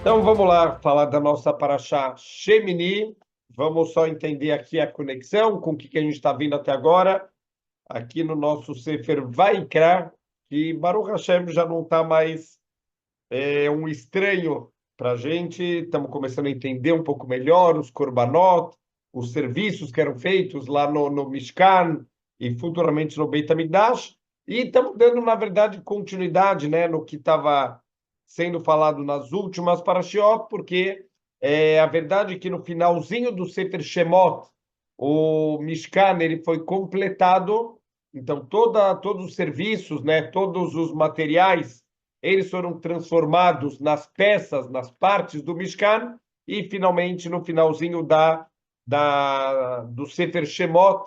Então vamos lá falar da nossa paraxá Shemini. Vamos só entender aqui a conexão com o que a gente está vendo até agora, aqui no nosso Sefer Vaikra, que Baruch Hashem já não está mais um estranho para a gente. Estamos começando a entender um pouco melhor os korbanot, os serviços que eram feitos lá no Mishkan e futuramente no Beit HaMikdash. E estamos dando, na verdade, continuidade, né, no que estava sendo falado nas últimas parashiot, porque a verdade é que no finalzinho do Sefer Shemot, o Mishkan ele foi completado. Então, todos os serviços, né, todos os materiais, eles foram transformados nas peças, nas partes do Mishkan, e finalmente, no finalzinho do Sefer Shemot,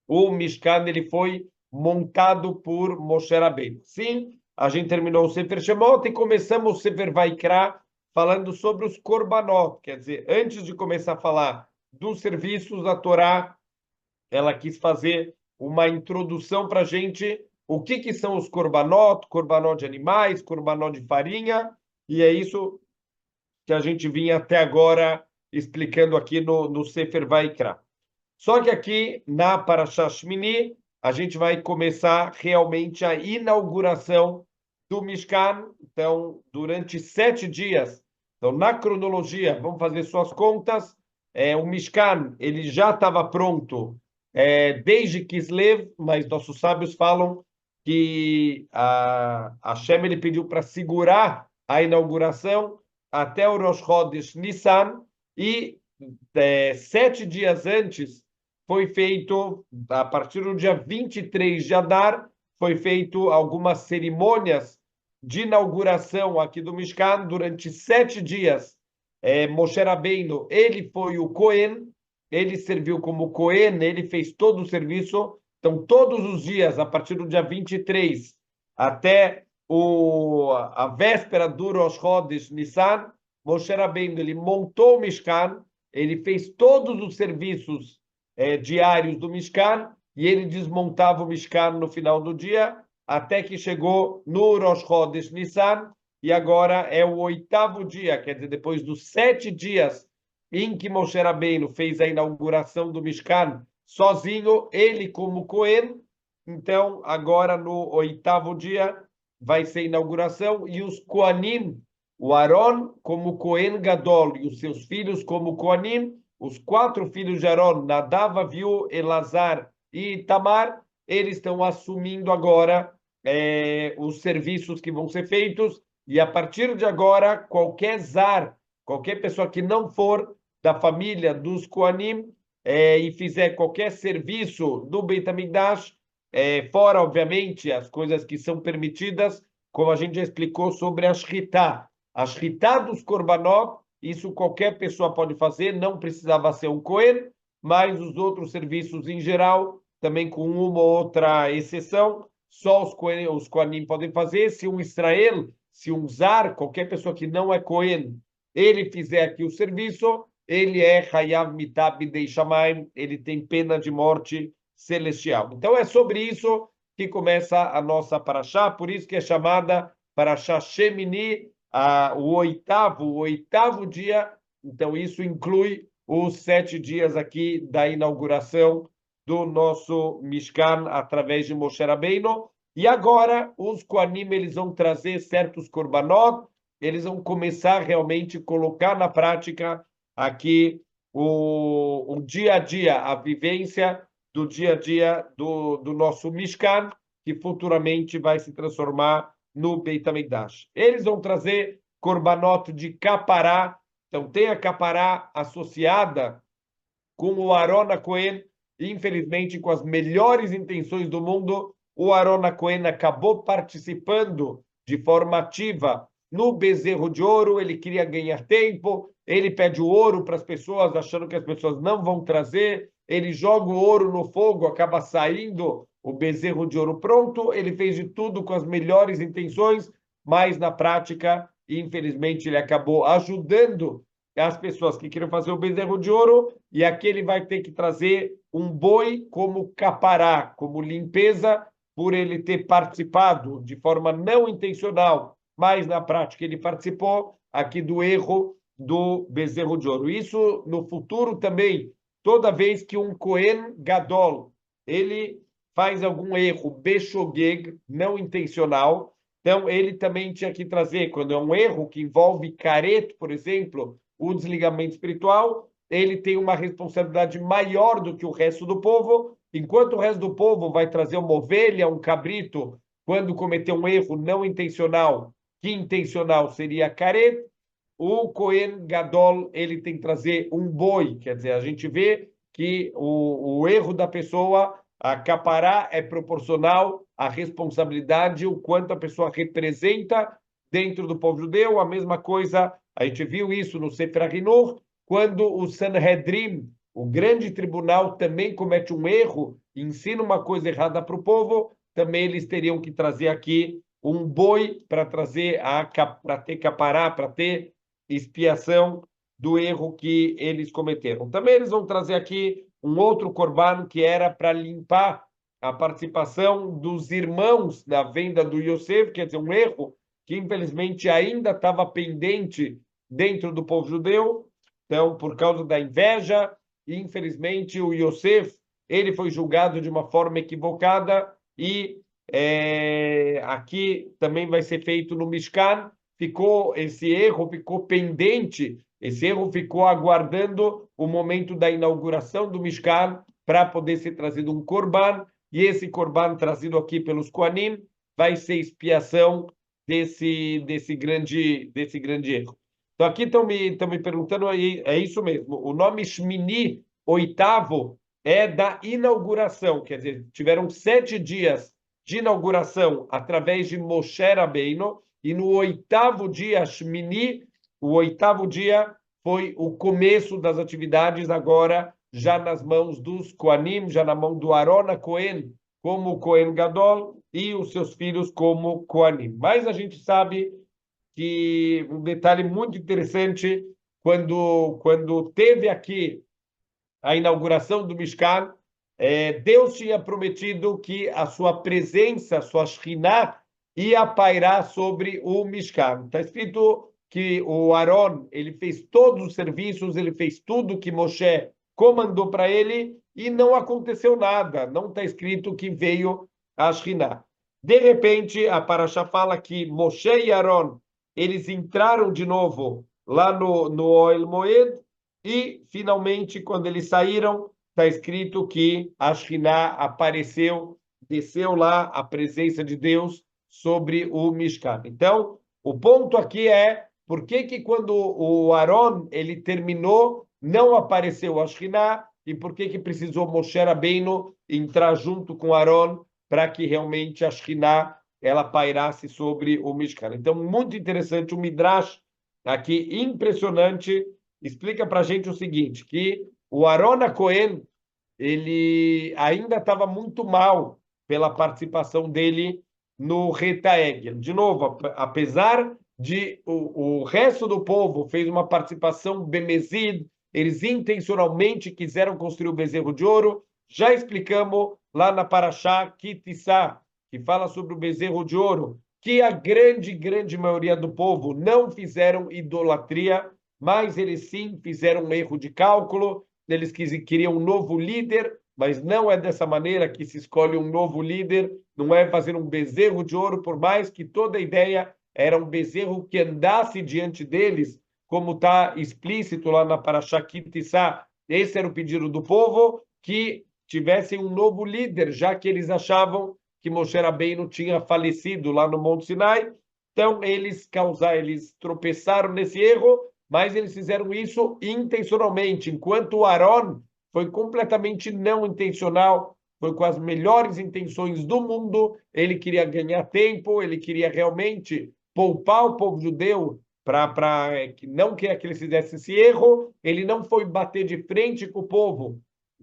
o Mishkan ele foi montado por Moshe Rabbeinu. Sim, a gente terminou o Sefer Shemot e começamos o Sefer Vaikra falando sobre os Korbanot. Quer dizer, antes de começar a falar dos serviços, a Torá ela quis fazer uma introdução para a gente o que são os korbanot de animais, korbanot de farinha, e é isso que a gente vinha até agora explicando aqui no Sefer Vaikra. Só que aqui na Parashá Shmini, a gente vai começar realmente a inauguração do Mishkan. Então, durante 7 dias, então, na cronologia, vamos fazer suas contas, o Mishkan ele já estava pronto desde Kislev, mas nossos sábios falam que a Hashem ele pediu para segurar a inauguração até o Rosh Chodesh Nissan, e 7 dias antes foi feito, a partir do dia 23 de Adar, foi feito algumas cerimônias de inauguração aqui do Mishkan durante 7 dias. Moshe Rabbeinu, ele foi o Cohen, ele serviu como Cohen, ele fez todo o serviço. Então, todos os dias, a partir do dia 23 até a véspera do Rosh Chodesh Nissan, Moshe Rabbeinu, ele montou o Mishkan, ele fez todos os serviços diários do Mishkan, e ele desmontava o Mishkan no final do dia, até que chegou no Rosh Chodesh Nissan, e agora é o 8º dia, quer dizer, depois dos 7 dias em que Moshe Rabbeinu fez a inauguração do Mishkan sozinho, ele como Cohen. Então, agora no 8º dia vai ser a inauguração, e os Kohanim, o Aaron como Cohen Gadol e os seus filhos como Kohanim, os 4 filhos de Aaron, Nadav, Aviú, Elazar e Tamar, eles estão assumindo agora os serviços que vão ser feitos, e a partir de agora, qualquer zar, qualquer pessoa que não for da família dos Kohanim e fizer qualquer serviço do Beit HaMikdash, fora, obviamente, as coisas que são permitidas, como a gente já explicou sobre a Shritá. A Shritá dos Korbanot, isso qualquer pessoa pode fazer, não precisava ser um Cohen, mas os outros serviços em geral, também com uma ou outra exceção, só os Kohanim podem fazer. Se um Israel, se um Zar, qualquer pessoa que não é Cohen, ele fizer aqui o serviço, ele é Hayav Mitah Bidei Shamayim, ele tem pena de morte celestial. Então é sobre isso que começa a nossa paraxá, por isso que é chamada paraxá Shemini, o oitavo dia. Então isso inclui os 7 dias aqui da inauguração do nosso Mishkan através de Moshe Rabbeinu. E agora os Kohanim eles vão trazer certos korbanot, eles vão começar realmente a colocar na prática aqui o dia a dia, a vivência do dia a dia do nosso Mishkan, que futuramente vai se transformar no Beit HaMikdash. Eles vão trazer korbanot de capará. Então tem a capará associada com o Aaron Cohen. Infelizmente, com as melhores intenções do mundo, o Aaron Cohen acabou participando de forma ativa no bezerro de ouro. Ele queria ganhar tempo, ele pede o ouro para as pessoas, achando que as pessoas não vão trazer, ele joga o ouro no fogo, acaba saindo o bezerro de ouro pronto. Ele fez de tudo com as melhores intenções, mas na prática, infelizmente, ele acabou ajudando as pessoas que queriam fazer o bezerro de ouro, e aqui ele vai ter que trazer um boi como capará, como limpeza, por ele ter participado de forma não intencional, mas na prática ele participou. aqui do erro do bezerro de ouro. Isso no futuro também, toda vez que um Cohen Gadol, ele faz algum erro beshogeg, não intencional, então ele também tinha que trazer, quando é um erro que envolve careto, por exemplo, o desligamento espiritual, ele tem uma responsabilidade maior do que o resto do povo, enquanto o resto do povo vai trazer uma ovelha, um cabrito, quando cometer um erro não intencional, que intencional seria careto, o Cohen Gadol, ele tem que trazer um boi, quer dizer, a gente vê que o erro da pessoa, a capará é proporcional à responsabilidade, o quanto a pessoa representa dentro do povo judeu. A mesma coisa, a gente viu isso no Sefer HaHinur, quando o Sanhedrin, o grande tribunal, também comete um erro, ensina uma coisa errada para o povo, também eles teriam que trazer aqui um boi para trazer para ter capará, para ter expiação do erro que eles cometeram. Também eles vão trazer aqui um outro corban que era para limpar a participação dos irmãos na venda do Yosef, quer dizer, um erro que infelizmente ainda estava pendente dentro do povo judeu. Então, por causa da inveja, infelizmente o Yosef, ele foi julgado de uma forma equivocada e aqui também vai ser feito no Mishkan, esse erro ficou pendente, esse erro ficou aguardando o momento da inauguração do Mishkan para poder ser trazido um korban, e esse korban trazido aqui pelos Kohanim vai ser expiação desse grande erro. Então aqui estão me perguntando, é isso mesmo, o nome Shmini, oitavo, é da inauguração, quer dizer, tiveram 7 dias de inauguração através de Moshe Rabbeinu, e no oitavo dia, Shmini, o oitavo dia foi o começo das atividades, agora já nas mãos dos Kohanim, já na mão do Aaron Cohen, como Cohen Gadol, e os seus filhos como Kohanim. Mas a gente sabe que um detalhe muito interessante, quando teve aqui a inauguração do Mishkan, Deus tinha prometido que a sua presença, a sua Shekhinah, ia pairar sobre o Mishkan. Está escrito que o Aaron, ele fez todos os serviços, ele fez tudo que Moshe comandou para ele e não aconteceu nada. Não está escrito que veio a Shekhinah. De repente, a Parashá fala que Moshe e Aaron, eles entraram de novo lá no Ohel Moed, e, finalmente, quando eles saíram, está escrito que a Shekhinah apareceu, desceu lá a presença de Deus sobre o Mishkan. Então, o ponto aqui é por que quando o Aaron ele terminou, não apareceu a Shekhinah, e por que precisou Moshe Rabbeinu entrar junto com Aaron para que realmente a Shekhinah ela pairasse sobre o Mishkan. Então, muito interessante, o Midrash aqui, impressionante, explica para a gente o seguinte, que o Aaron Cohen, ele ainda estava muito mal pela participação dele no Reta Egel. De novo, apesar de o resto do povo fez uma participação bemezid, eles intencionalmente quiseram construir o bezerro de ouro, já explicamos lá na Parashá Kitissá, que fala sobre o bezerro de ouro, que a grande maioria do povo não fizeram idolatria, mas eles sim fizeram um erro de cálculo, eles queriam um novo líder, mas não é dessa maneira que se escolhe um novo líder, não é fazer um bezerro de ouro, por mais que toda a ideia era um bezerro que andasse diante deles, como está explícito lá na Parashá Kitissá, esse era o pedido do povo, que tivessem um novo líder, já que eles achavam que Moshe Rabbeinu tinha falecido lá no Monte Sinai. Então, eles tropeçaram nesse erro, mas eles fizeram isso intencionalmente, enquanto o Aaron foi completamente não intencional, foi com as melhores intenções do mundo, ele queria ganhar tempo, ele queria realmente poupar o povo judeu para que não queria que eles fizessem esse erro, ele não foi bater de frente com o povo,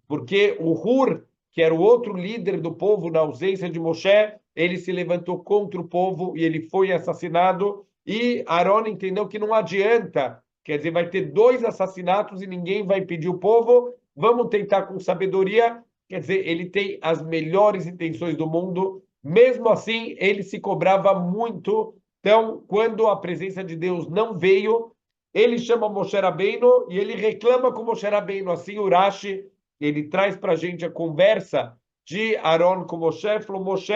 porque o Hur, que era o outro líder do povo na ausência de Moshe, ele se levantou contra o povo e ele foi assassinado, e Aaron entendeu que não adianta, quer dizer, vai ter 2 assassinatos e ninguém vai impedir o povo, vamos tentar com sabedoria, quer dizer, ele tem as melhores intenções do mundo, mesmo assim ele se cobrava muito Então, quando a presença de Deus não veio, ele chama Moshe Rabbeinu e ele reclama com Moshe Rabbeinu. Assim, o Rashi, ele traz para a gente a conversa de Aaron com Moshe, falou, Moshe,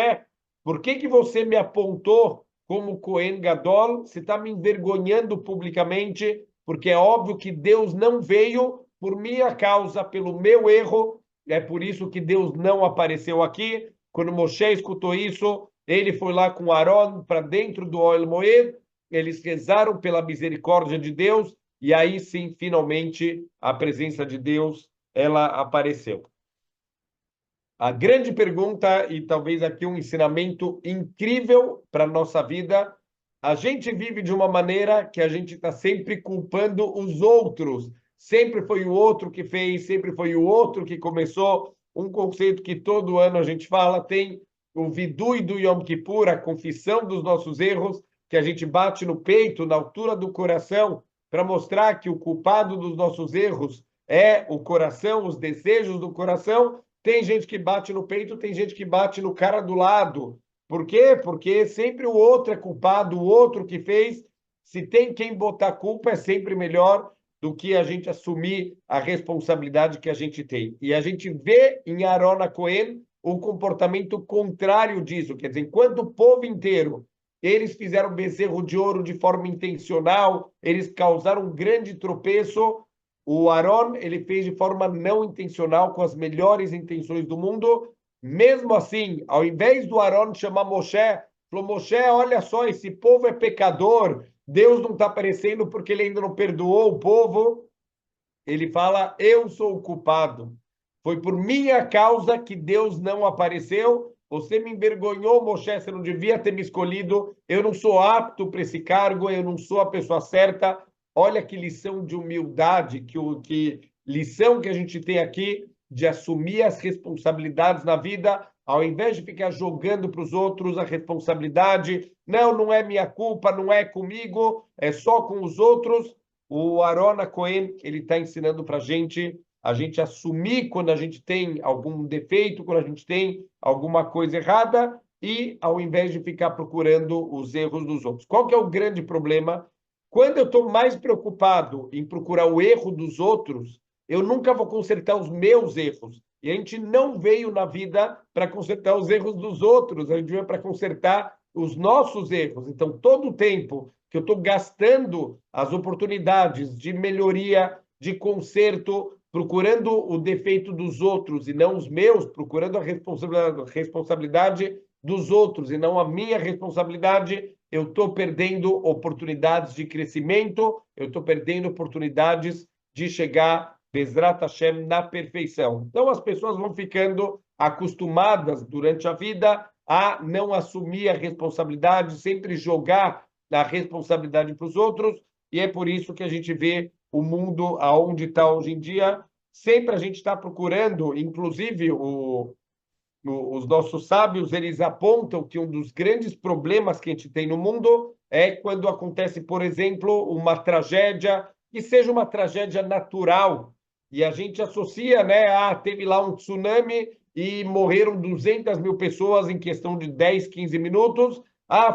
por que você me apontou como Cohen Gadol? Você está me envergonhando publicamente, porque é óbvio que Deus não veio por minha causa, pelo meu erro, é por isso que Deus não apareceu aqui. Quando Moshe escutou isso, ele foi lá com Aaron para dentro do Ohel Moed, eles rezaram pela misericórdia de Deus, e aí sim, finalmente, a presença de Deus, ela apareceu. A grande pergunta, e talvez aqui um ensinamento incrível para a nossa vida, a gente vive de uma maneira que a gente está sempre culpando os outros. Sempre foi o outro que fez, sempre foi o outro que começou. Um conceito que todo ano a gente fala, tem o Vidui do Yom Kippur, a confissão dos nossos erros, que a gente bate no peito, na altura do coração, para mostrar que o culpado dos nossos erros é o coração, os desejos do coração. Tem gente que bate no peito, tem gente que bate no cara do lado. Por quê? Porque sempre o outro é culpado, o outro que fez. Se tem quem botar culpa, é sempre melhor do que a gente assumir a responsabilidade que a gente tem. E a gente vê em Aaron Cohen o comportamento contrário disso. Quer dizer, enquanto o povo inteiro, eles fizeram bezerro de ouro de forma intencional, eles causaram um grande tropeço, o Aaron, ele fez de forma não intencional, com as melhores intenções do mundo. Mesmo assim, ao invés do Aaron chamar Moshe, falou, Moshe, olha só, esse povo é pecador, Deus não está aparecendo porque ele ainda não perdoou o povo. Ele fala, eu sou o culpado. Foi por minha causa que Deus não apareceu. Você me envergonhou, Moshe, você não devia ter me escolhido. Eu não sou apto para esse cargo, eu não sou a pessoa certa. Olha que lição de humildade, que lição que a gente tem aqui de assumir as responsabilidades na vida, ao invés de ficar jogando para os outros a responsabilidade. Não, não é minha culpa, não é comigo, é só com os outros. O Aaron Cohen, ele está ensinando para a gente assumir quando a gente tem algum defeito, quando a gente tem alguma coisa errada, e ao invés de ficar procurando os erros dos outros. Qual que é o grande problema? Quando eu estou mais preocupado em procurar o erro dos outros, eu nunca vou consertar os meus erros. E a gente não veio na vida para consertar os erros dos outros, a gente veio para consertar os nossos erros. Então, todo o tempo que eu estou gastando as oportunidades de melhoria, de conserto, procurando o defeito dos outros e não os meus, procurando a responsabilidade dos outros e não a minha responsabilidade, eu estou perdendo oportunidades de crescimento, eu estou perdendo oportunidades de chegar, Bezrat Hashem, na perfeição. Então, as pessoas vão ficando acostumadas durante a vida a não assumir a responsabilidade, sempre jogar a responsabilidade para os outros, e é por isso que a gente vê o mundo aonde está hoje em dia. Sempre a gente está procurando, inclusive os nossos sábios, eles apontam que um dos grandes problemas que a gente tem no mundo é quando acontece, por exemplo, uma tragédia, que seja uma tragédia natural, e a gente associa, né, teve lá um tsunami e morreram 200 mil pessoas em questão de 10, 15 minutos.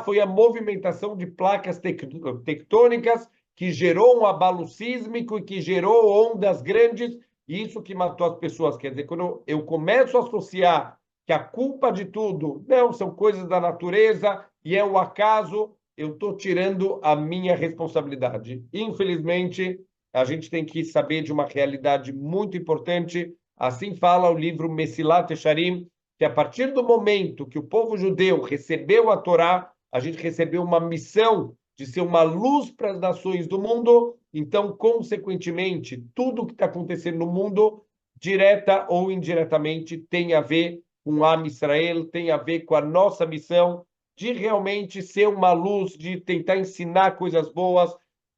Foi a movimentação de placas tectônicas que gerou um abalo sísmico e que gerou ondas grandes, e isso que matou as pessoas. Quer dizer, quando eu começo a associar que a culpa de tudo não são coisas da natureza e é o acaso, eu estou tirando a minha responsabilidade. Infelizmente, a gente tem que saber de uma realidade muito importante. Assim fala o livro Mesilat Yesharim, que a partir do momento que o povo judeu recebeu a Torá, a gente recebeu uma missão de ser uma luz para as nações do mundo. Então, consequentemente, tudo que está acontecendo no mundo, direta ou indiretamente, tem a ver com Am Israel, tem a ver com a nossa missão de realmente ser uma luz, de tentar ensinar coisas boas,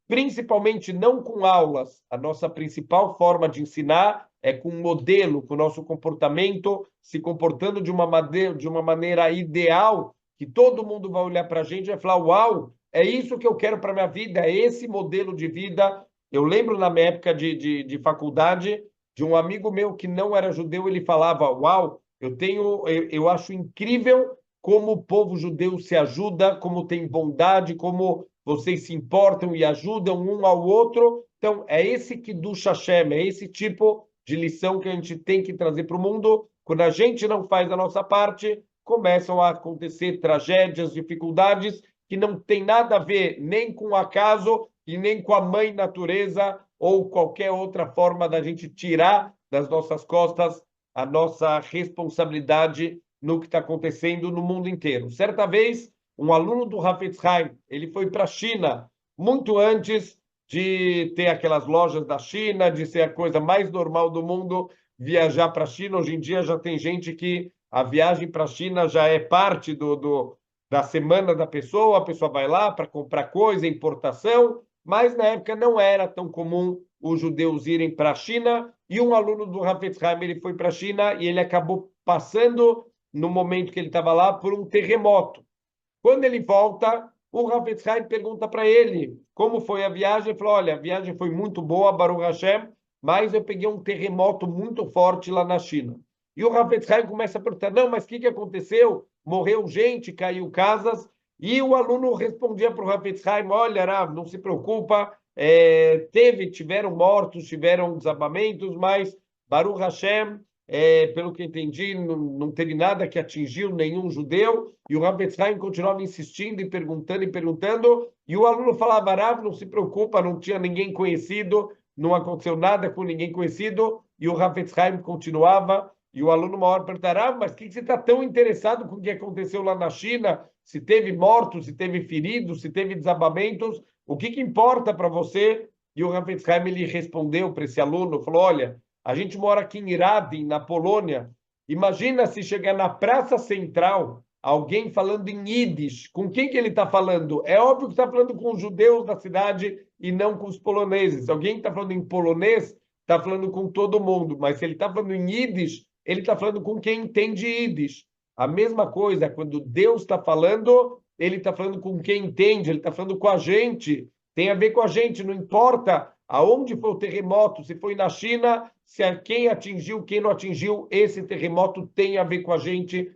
principalmente não com aulas. A nossa principal forma de ensinar é com um modelo, com o nosso comportamento, se comportando de uma maneira ideal, que todo mundo vai olhar para a gente e vai falar, uau, é isso que eu quero para a minha vida, é esse modelo de vida. Eu lembro na minha época de faculdade, de um amigo meu que não era judeu, ele falava, uau, eu acho incrível como o povo judeu se ajuda, como tem bondade, como vocês se importam e ajudam um ao outro. Então, é esse Kiddush Hashem, é esse tipo de lição que a gente tem que trazer para o mundo. Quando a gente não faz a nossa parte, começam a acontecer tragédias, dificuldades que não tem nada a ver nem com o acaso e nem com a mãe natureza ou qualquer outra forma da gente tirar das nossas costas a nossa responsabilidade no que está acontecendo no mundo inteiro. Certa vez, um aluno do Hafetz Haim, ele foi para a China muito antes de ter aquelas lojas da China, de ser a coisa mais normal do mundo viajar para a China. Hoje em dia já tem gente que a viagem para a China já é parte da semana da pessoa, a pessoa vai lá para comprar coisa, importação, mas na época não era tão comum os judeus irem para a China, e um aluno do Hafetz Haim, ele foi para a China e ele acabou passando, no momento que ele estava lá, por um terremoto. Quando ele volta, o Hafetz Haim pergunta para ele como foi a viagem. Ele falou, olha, a viagem foi muito boa, Baruch Hashem, mas eu peguei um terremoto muito forte lá na China. E o Hafetz Haim começa a perguntar, não, mas o que aconteceu? Morreu gente, caiu casas. E o aluno respondia para o Hafetz Haim, olha, Rav, não se preocupa, tiveram mortos, tiveram desabamentos, mas Baruch Hashem, pelo que entendi, não teve nada que atingiu nenhum judeu. E o Hafetz Haim continuava insistindo e perguntando, e o aluno falava, Rav, não se preocupa, não tinha ninguém conhecido, não aconteceu nada com ninguém conhecido, e o Hafetz Haim continuava, e o aluno uma hora perguntará, mas por que você está tão interessado com o que aconteceu lá na China? Se teve mortos, se teve feridos, se teve desabamentos, o que importa para você? E o Hafetz Haim, ele respondeu para esse aluno, falou, olha, a gente mora aqui em Radin, na Polônia, imagina se chegar na Praça Central alguém falando em Yiddish, com quem que ele está falando? É óbvio que está falando com os judeus da cidade e não com os poloneses. Alguém está falando em polonês, está falando com todo mundo, mas se ele está falando em Yiddish, ele está falando com quem entende Yiddish. A mesma coisa, quando Deus está falando, ele está falando com quem entende, ele está falando com a gente, tem a ver com a gente, não importa aonde foi o terremoto, se foi na China, se quem atingiu, quem não atingiu, esse terremoto tem a ver com a gente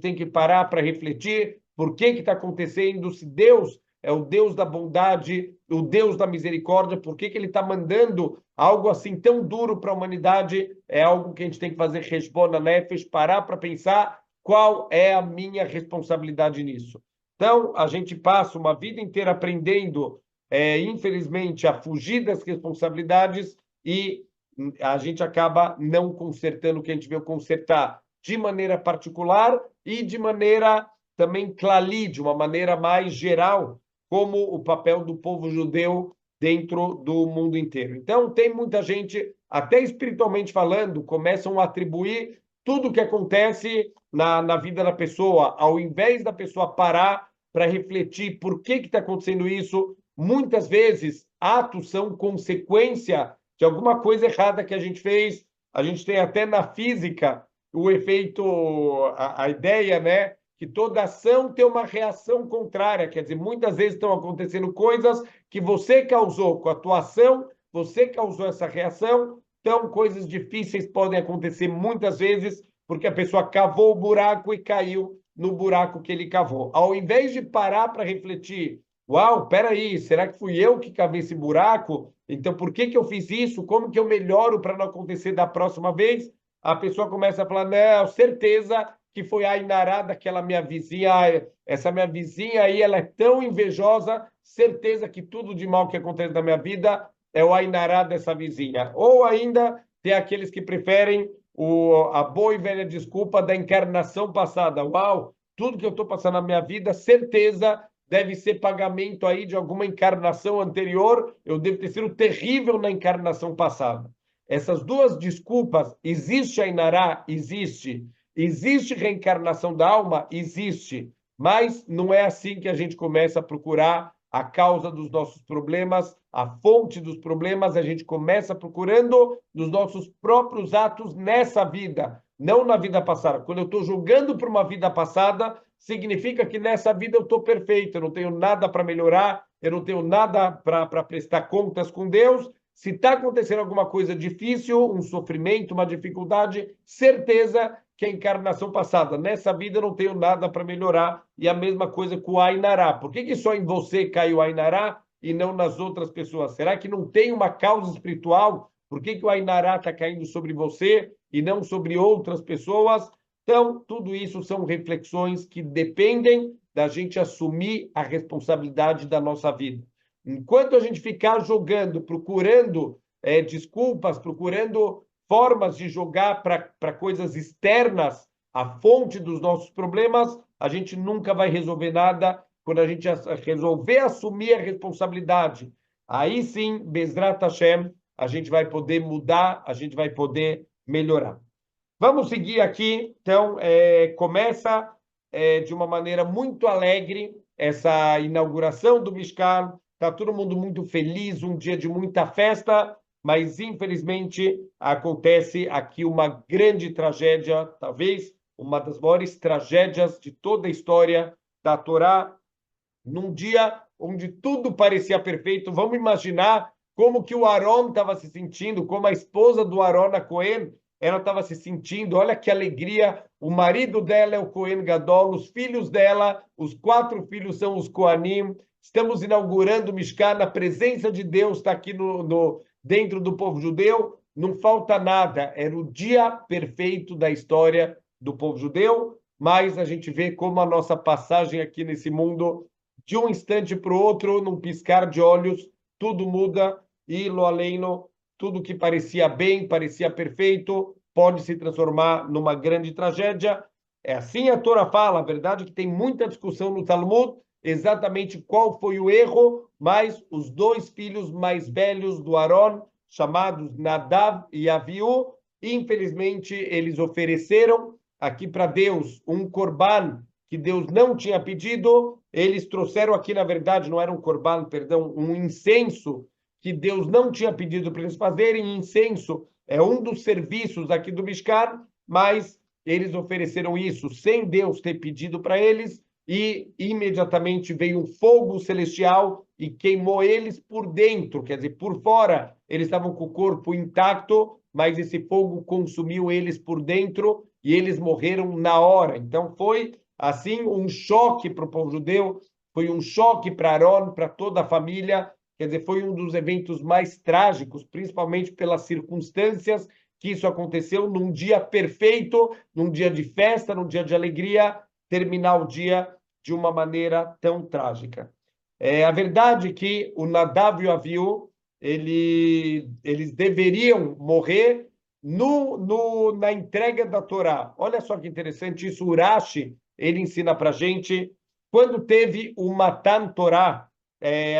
tem que parar para refletir por que está acontecendo, se Deus é o Deus da bondade, o Deus da misericórdia, por que ele está mandando algo assim tão duro para a humanidade, é algo que a gente tem que fazer Heshbon Hanefesh, parar para pensar qual é a minha responsabilidade nisso. Então, a gente passa uma vida inteira aprendendo, infelizmente, a fugir das responsabilidades e a gente acaba não consertando o que a gente veio consertar de maneira particular e de maneira também clali, de uma maneira mais geral, como o papel do povo judeu dentro do mundo inteiro. Então, tem muita gente, até espiritualmente falando, começam a atribuir tudo o que acontece na vida da pessoa, ao invés da pessoa parar para refletir por que está acontecendo isso. Muitas vezes, atos são consequência de alguma coisa errada que a gente fez. A gente tem até na física o efeito, a ideia, né, que toda ação tem uma reação contrária. Quer dizer, muitas vezes estão acontecendo coisas que você causou com a tua ação, você causou essa reação. Então, coisas difíceis podem acontecer muitas vezes porque a pessoa cavou o buraco e caiu no buraco que ele cavou. Ao invés de parar para refletir, uau, peraí, será que fui eu que cavei esse buraco? Então, por que eu fiz isso? Como que eu melhoro para não acontecer da próxima vez? A pessoa começa a falar, não, certeza que foi a Inará daquela minha vizinha, essa minha vizinha aí, ela é tão invejosa, certeza que tudo de mal que acontece na minha vida é o Ainará dessa vizinha. Ou ainda tem aqueles que preferem a boa e velha desculpa da encarnação passada. Uau, tudo que eu estou passando na minha vida, certeza deve ser pagamento aí de alguma encarnação anterior, eu devo ter sido terrível na encarnação passada. Essas duas desculpas, existe a Inará? Existe. Existe reencarnação da alma? Existe. Mas não é assim que a gente começa a procurar a causa dos nossos problemas, a fonte dos problemas, a gente começa procurando nos nossos próprios atos nessa vida, não na vida passada. Quando eu estou julgando por uma vida passada, significa que nessa vida eu estou perfeito, eu não tenho nada para melhorar, eu não tenho nada para prestar contas com Deus. Se está acontecendo alguma coisa difícil, um sofrimento, uma dificuldade, certeza que a encarnação passada. Nessa vida eu não tenho nada para melhorar. E a mesma coisa com o Ainará. Por que só em você caiu o Ainará e não nas outras pessoas? Será que não tem uma causa espiritual? Por que o Ainará está caindo sobre você e não sobre outras pessoas? Então, tudo isso são reflexões que dependem da gente assumir a responsabilidade da nossa vida. Enquanto a gente ficar jogando, procurando desculpas, procurando formas de jogar para coisas externas à fonte dos nossos problemas, a gente nunca vai resolver nada. Quando a gente resolver assumir a responsabilidade, aí sim, Bezrat Hashem, a gente vai poder mudar, a gente vai poder melhorar. Vamos seguir aqui. Então, começa de uma maneira muito alegre essa inauguração do Mishkan. Está todo mundo muito feliz, um dia de muita festa, mas infelizmente acontece aqui uma grande tragédia, talvez uma das maiores tragédias de toda a história da Torá, num dia onde tudo parecia perfeito. Vamos imaginar como que o Aaron estava se sentindo, como a esposa do Aaron, a Cohen, ela estava se sentindo. Olha que alegria, o marido dela é o Cohen Gadol, os filhos dela, os 4 filhos são os Kohanim. Estamos inaugurando o Mishkan, a presença de Deus está aqui dentro do povo judeu, não falta nada, era o dia perfeito da história do povo judeu, mas a gente vê como a nossa passagem aqui nesse mundo, de um instante para o outro, num piscar de olhos, tudo muda, e lo aleino, tudo que parecia bem, parecia perfeito, pode se transformar numa grande tragédia. É assim a Torá fala, a verdade é que tem muita discussão no Talmud, exatamente qual foi o erro, mas os 2 filhos mais velhos do Aaron, chamados Nadav e Aviú, infelizmente eles ofereceram aqui para Deus um corban que Deus não tinha pedido. Eles trouxeram aqui, na verdade, não era um corban, perdão, um incenso que Deus não tinha pedido para eles fazerem. Incenso é um dos serviços aqui do Mishkan, mas eles ofereceram isso sem Deus ter pedido para eles, e imediatamente veio um fogo celestial e queimou eles por dentro, quer dizer, por fora eles estavam com o corpo intacto, mas esse fogo consumiu eles por dentro e eles morreram na hora. Então foi assim um choque para o povo judeu, foi um choque para Aaron, para toda a família, quer dizer, foi um dos eventos mais trágicos, principalmente pelas circunstâncias que isso aconteceu num dia perfeito, num dia de festa, num dia de alegria, terminar o dia de uma maneira tão trágica. A verdade é que o Nadav e o Aviú, eles deveriam morrer na entrega da Torá. Olha só que interessante isso, Urashi, ele ensina para a gente, quando teve o Matan Torá,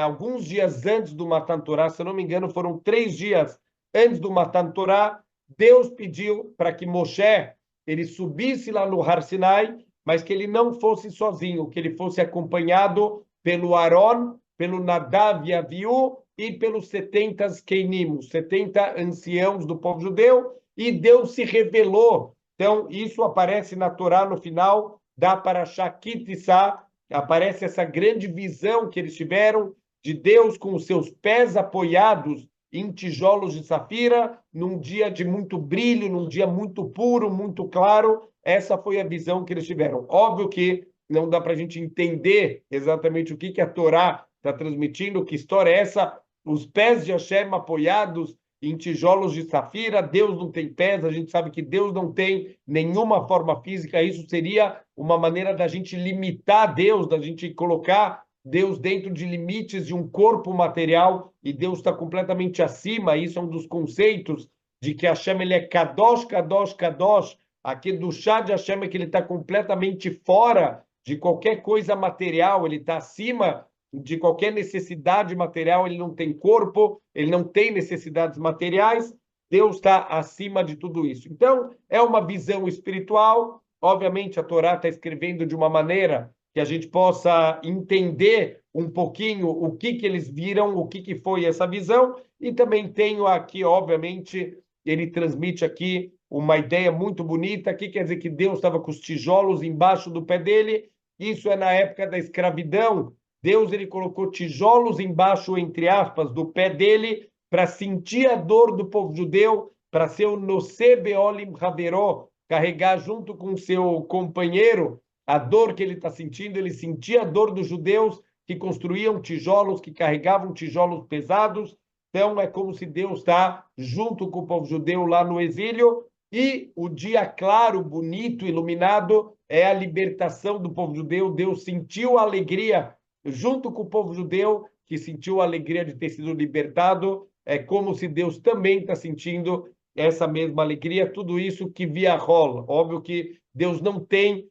alguns dias antes do Matan Torá, se eu não me engano, foram 3 dias antes do Matan Torá, Deus pediu para que Moshe ele subisse lá no Har Sinai, mas que ele não fosse sozinho, que ele fosse acompanhado pelo Aaron, pelo Nadav e Aviú e pelos 70 Keinim, os 70 anciãos do povo judeu, e Deus se revelou. Então, isso aparece na Torá no final da Parashá Ki Tissá, aparece essa grande visão que eles tiveram de Deus com os seus pés apoiados em tijolos de safira, num dia de muito brilho, num dia muito puro, muito claro. Essa foi a visão que eles tiveram. Óbvio que não dá para a gente entender exatamente o que a Torá está transmitindo, que história é essa, os pés de Hashem apoiados em tijolos de safira. Deus não tem pés, a gente sabe que Deus não tem nenhuma forma física. Isso seria uma maneira da gente limitar Deus, da gente colocar Deus dentro de limites de um corpo material, e Deus está completamente acima. Isso é um dos conceitos de que Hashem ele é Kadosh, Kadosh, Kadosh. Aqui do chá de Hashem é que ele está completamente fora de qualquer coisa material, ele está acima de qualquer necessidade material, ele não tem corpo, ele não tem necessidades materiais, Deus está acima de tudo isso. Então, é uma visão espiritual. Obviamente, a Torá está escrevendo de uma maneira que a gente possa entender um pouquinho o que eles viram, o que foi essa visão, e também tenho aqui, obviamente, ele transmite aqui uma ideia muito bonita, que quer dizer que Deus estava com os tijolos embaixo do pé dele. Isso é na época da escravidão. Deus ele colocou tijolos embaixo, entre aspas, do pé dele, para sentir a dor do povo judeu, para ser o Nosé Beolim Haveró, carregar junto com seu companheiro a dor que ele está sentindo. Ele sentia a dor dos judeus que construíam tijolos, que carregavam tijolos pesados. Então, é como se Deus está junto com o povo judeu lá no exílio. E o dia claro, bonito, iluminado, é a libertação do povo judeu. Deus sentiu a alegria junto com o povo judeu, que sentiu a alegria de ter sido libertado. É como se Deus também está sentindo essa mesma alegria. Tudo isso que via rola. Óbvio que Deus não tem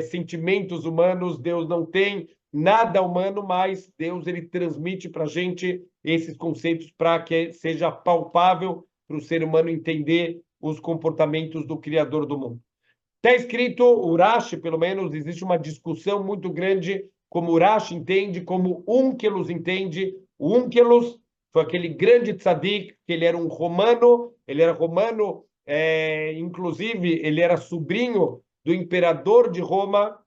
sentimentos humanos, Deus não tem nada humano, mas Deus ele transmite para a gente esses conceitos para que seja palpável para o ser humano entender os comportamentos do Criador do mundo. Está escrito, Urashi, pelo menos, existe uma discussão muito grande como Urashi entende, como Onkelos entende. O Onkelos foi aquele grande tzadik, que ele era um romano, inclusive ele era sobrinho do imperador de Roma,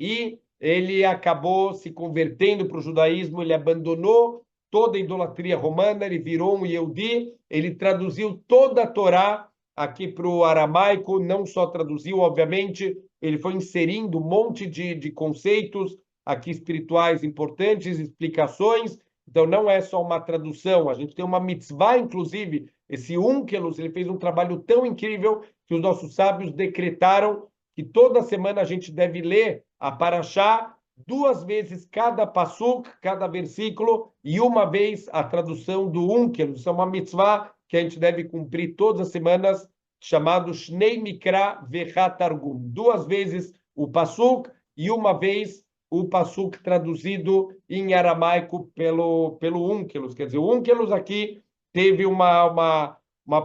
e ele acabou se convertendo para o judaísmo, ele abandonou toda a idolatria romana, ele virou um Yehudi, ele traduziu toda a Torá aqui para o aramaico, não só traduziu, obviamente, ele foi inserindo um monte de conceitos aqui espirituais importantes, explicações. Então, não é só uma tradução, a gente tem uma mitzvah, inclusive, esse Onkelos, ele fez um trabalho tão incrível que os nossos sábios decretaram que toda semana a gente deve ler a Parashá 2 vezes cada passuk, cada versículo, e uma vez a tradução do Onkelos. Isso é uma mitzvah que a gente deve cumprir todas as semanas, chamado Shnei Mikra Vechat Targum. 2 vezes o passuk e uma vez o passuk traduzido em aramaico pelo Onkelos. Quer dizer, o Onkelos aqui teve uma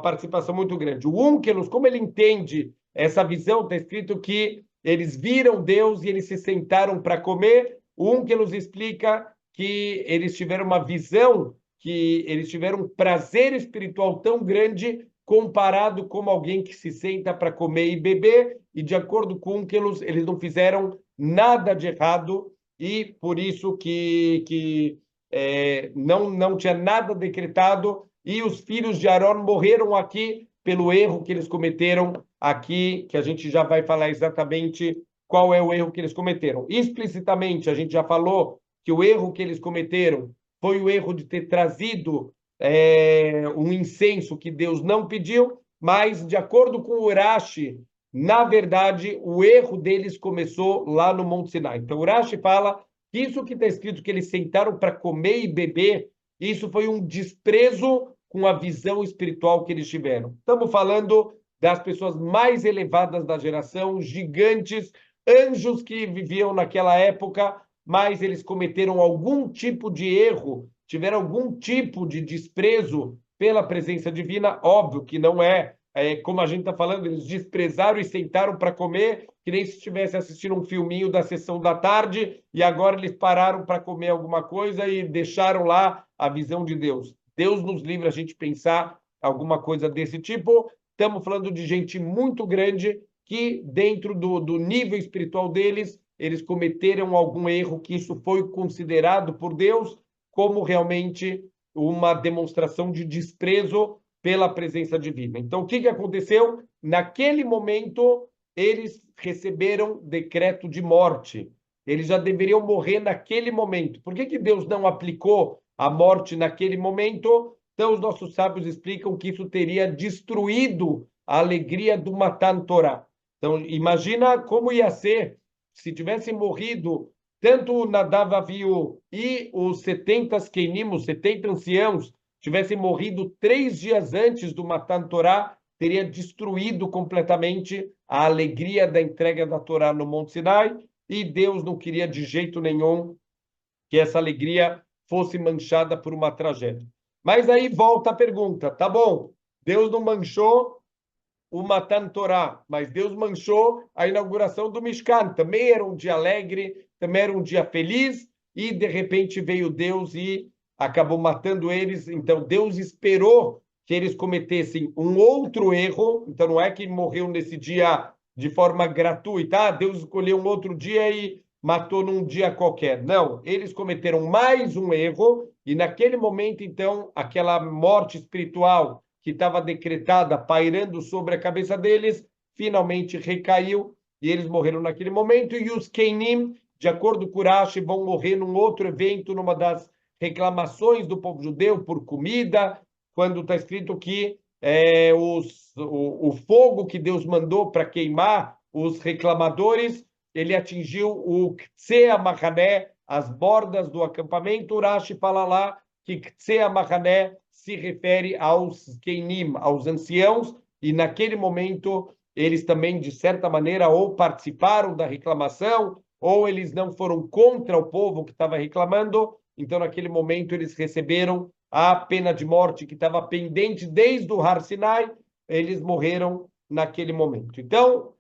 participação muito grande. O Onkelos, como ele entende essa visão, está escrito que eles viram Deus e eles se sentaram para comer. O Onkelos explica que eles tiveram uma visão, que eles tiveram um prazer espiritual tão grande comparado com alguém que se senta para comer e beber, e de acordo com Onkelos, eles não fizeram nada de errado, e por isso que não tinha nada decretado, e os filhos de Aaron morreram aqui pelo erro que eles cometeram aqui, que a gente já vai falar exatamente qual é o erro que eles cometeram. Explicitamente, a gente já falou que o erro que eles cometeram foi o erro de ter trazido um incenso que Deus não pediu, mas, de acordo com o Urashi, na verdade, o erro deles começou lá no Monte Sinai. Então, o Urashi fala que isso que está escrito, que eles sentaram para comer e beber, isso foi um desprezo com a visão espiritual que eles tiveram. Estamos falando das pessoas mais elevadas da geração, gigantes, anjos que viviam naquela época, mas eles cometeram algum tipo de erro, tiveram algum tipo de desprezo pela presença divina. Óbvio que não como a gente está falando, eles desprezaram e sentaram para comer, que nem se estivesse assistindo um filminho da sessão da tarde, e agora eles pararam para comer alguma coisa e deixaram lá a visão de Deus. Deus nos livre a gente pensar alguma coisa desse tipo. Estamos falando de gente muito grande que, dentro do nível espiritual deles, eles cometeram algum erro, que isso foi considerado por Deus como realmente uma demonstração de desprezo pela presença divina. Então, o que aconteceu? Naquele momento, eles receberam decreto de morte. Eles já deveriam morrer naquele momento. Por que Deus não aplicou a morte naquele momento? Então, os nossos sábios explicam que isso teria destruído a alegria do Matan Torá. Então, imagina como ia ser se tivessem morrido tanto o Nadav Avihu e os 70 Kenim, os 70 anciãos, tivessem morrido 3 dias antes do Matan Torá, teria destruído completamente a alegria da entrega da Torá no Monte Sinai, e Deus não queria de jeito nenhum que essa alegria fosse manchada por uma tragédia. Mas aí volta a pergunta, tá bom, Deus não manchou o Matan Torá, mas Deus manchou a inauguração do Mishkan. Também era um dia alegre, também era um dia feliz, e de repente veio Deus e acabou matando eles. Então Deus esperou que eles cometessem um outro erro. Então não é que morreu nesse dia de forma gratuita. Deus escolheu um outro dia e matou num dia qualquer. Não, eles cometeram mais um erro, e naquele momento, então, aquela morte espiritual que estava decretada, pairando sobre a cabeça deles, finalmente recaiu e eles morreram naquele momento. E os Keinim, de acordo com Urashi, vão morrer num outro evento, numa das reclamações do povo judeu por comida, quando está escrito que o fogo que Deus mandou para queimar os reclamadores, ele atingiu o Ktsea Mahané, as bordas do acampamento. Urashi fala lá que Ktsea Mahané se refere aos Keinim, aos anciãos, e naquele momento eles também, de certa maneira, ou participaram da reclamação, ou eles não foram contra o povo que estava reclamando. Então, naquele momento, eles receberam a pena de morte que estava pendente desde o Har Sinai, eles morreram naquele momento. Então,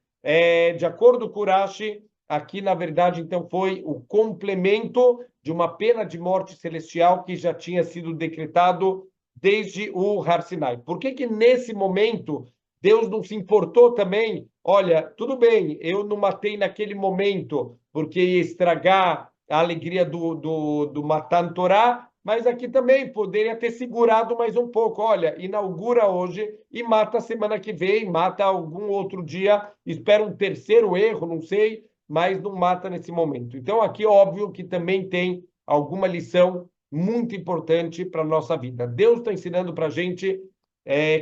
de acordo com Urashi, aqui, na verdade, então, foi o complemento de uma pena de morte celestial que já tinha sido decretado desde o Har Sinai. Por que nesse momento Deus não se importou também? Olha, tudo bem, eu não matei naquele momento porque ia estragar a alegria do Matan Torá, mas aqui também poderia ter segurado mais um pouco. Olha, inaugura hoje e mata semana que vem, mata algum outro dia, espera um terceiro erro, não sei, mas não mata nesse momento. Então, aqui, óbvio que também tem alguma lição muito importante para a nossa vida. Deus está ensinando para a gente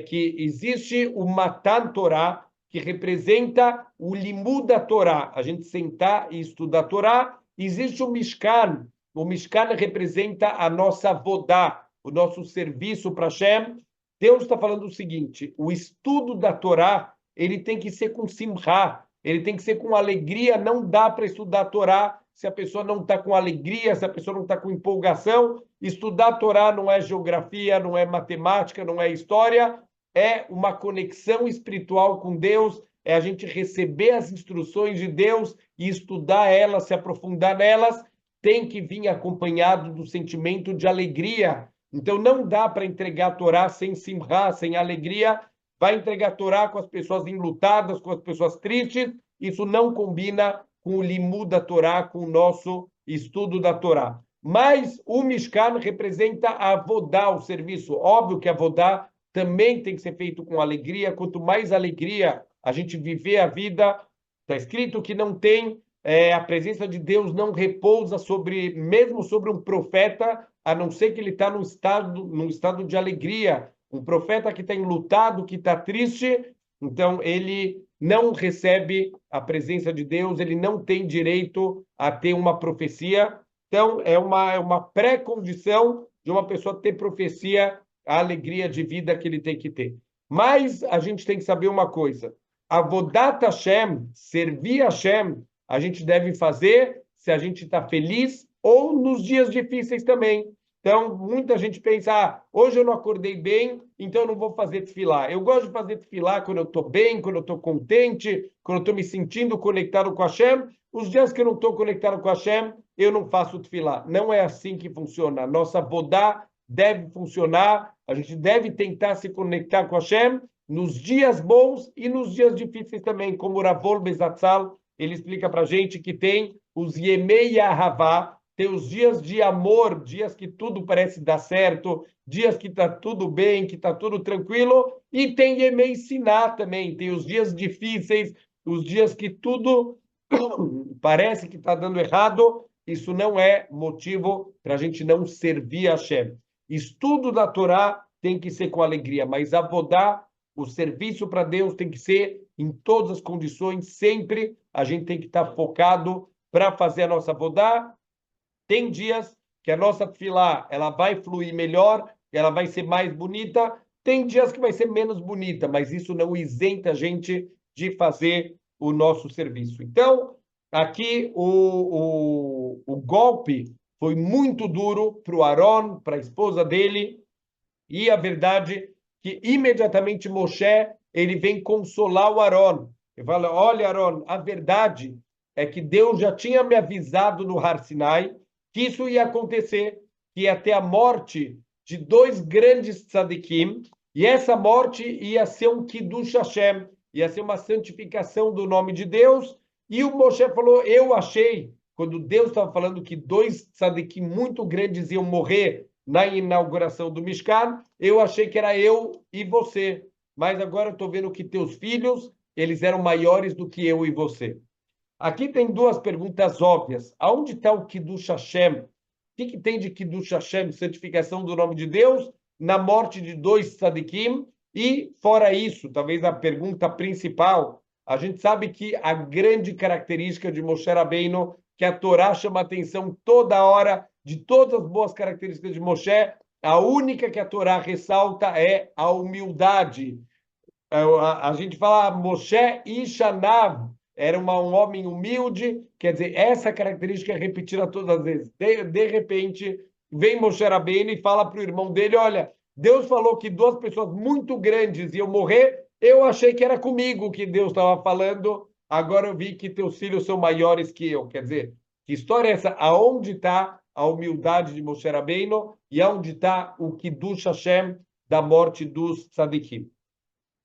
que existe o Matan Torá, que representa o Limud da Torá, a gente sentar e estudar a Torá. Existe o Mishkan representa a nossa vodá, o nosso serviço para Hashem. Deus está falando o seguinte, o estudo da Torá, ele tem que ser com simcha, ele tem que ser com alegria. Não dá para estudar a Torá se a pessoa não está com alegria, se a pessoa não está com empolgação. Estudar a Torá não é geografia, não é matemática, não é história, é uma conexão espiritual com Deus, é a gente receber as instruções de Deus e estudar elas, se aprofundar nelas. Tem que vir acompanhado do sentimento de alegria. Então, não dá para entregar a Torá sem simcha, sem alegria. Vai entregar a Torá com as pessoas enlutadas, com as pessoas tristes. Isso não combina com o limud da Torá, com o nosso estudo da Torá. Mas o Mishkan representa a avodá, o serviço. Óbvio que a avodá também tem que ser feito com alegria. Quanto mais alegria a gente viver a vida, está escrito que não tem, a presença de Deus não repousa mesmo sobre um profeta, a não ser que ele está num estado de alegria. Um profeta que está enlutado, que está triste, então ele não recebe a presença de Deus, ele não tem direito a ter uma profecia. Então, é uma pré-condição de uma pessoa ter profecia, a alegria de vida que ele tem que ter. Mas a gente tem que saber uma coisa: Avodat Hashem, servir Hashem, a gente deve fazer se a gente está feliz ou nos dias difíceis também. Então, muita gente pensa, hoje eu não acordei bem, então eu não vou fazer tefilá. Eu gosto de fazer tefilá quando eu estou bem, quando eu estou contente, quando eu estou me sentindo conectado com Hashem. Os dias que eu não estou conectado com Hashem, eu não faço tefilá. Não é assim que funciona. A nossa vodá deve funcionar, a gente deve tentar se conectar com Hashem nos dias bons e nos dias difíceis também, como o Ravol Bezatzal, ele explica para a gente que tem os Yemei Ahavá, tem os dias de amor, dias que tudo parece dar certo, dias que está tudo bem, que está tudo tranquilo, e tem Yemei Siná também, tem os dias difíceis, os dias que tudo parece que está dando errado. Isso não é motivo para a gente não servir a Hashem. Estudo da Torá tem que ser com alegria, mas avodá, o serviço para Deus tem que ser em todas as condições, sempre a gente tem que estar focado para fazer a nossa avodá. Tem dias que a nossa tefilá, ela vai fluir melhor, ela vai ser mais bonita, tem dias que vai ser menos bonita, mas isso não isenta a gente de fazer o nosso serviço. Então, aqui o golpe foi muito duro para o Aaron, para a esposa dele, e a verdade que imediatamente Moshe, ele vem consolar o Aaron. Ele fala, olha, Aaron, a verdade é que Deus já tinha me avisado no Har Sinai que isso ia acontecer, que ia ter a morte de dois grandes tzadikim, e essa morte ia ser um Kiddush Hashem, ia ser uma santificação do nome de Deus. E o Moshe falou, eu achei, quando Deus estava falando que dois tzadikim muito grandes iam morrer na inauguração do Mishkan, eu achei que era eu e você. Mas agora eu estou vendo que teus filhos, eles eram maiores do que eu e você. Aqui tem duas perguntas óbvias. Aonde está o Kiddush Hashem? O que tem de Kiddush Hashem, santificação do nome de Deus, na morte de dois tzadikim? E, fora isso, talvez a pergunta principal, a gente sabe que a grande característica de Moshe Rabbeinu, que a Torá chama atenção toda hora, de todas as boas características de Moshe, a única que a Torá ressalta é a humildade. A gente fala Moshe Ishanav, era um homem humilde, quer dizer, essa característica é repetida todas as vezes. De repente, vem Moshe Rabbeinu e fala para o irmão dele, olha, Deus falou que duas pessoas muito grandes iam morrer, eu achei que era comigo que Deus estava falando, agora eu vi que teus filhos são maiores que eu. Quer dizer, que história é essa? Aonde está a humildade de Moshe Rabbeinu e aonde está o Kiddush Hashem da morte dos tzadikim?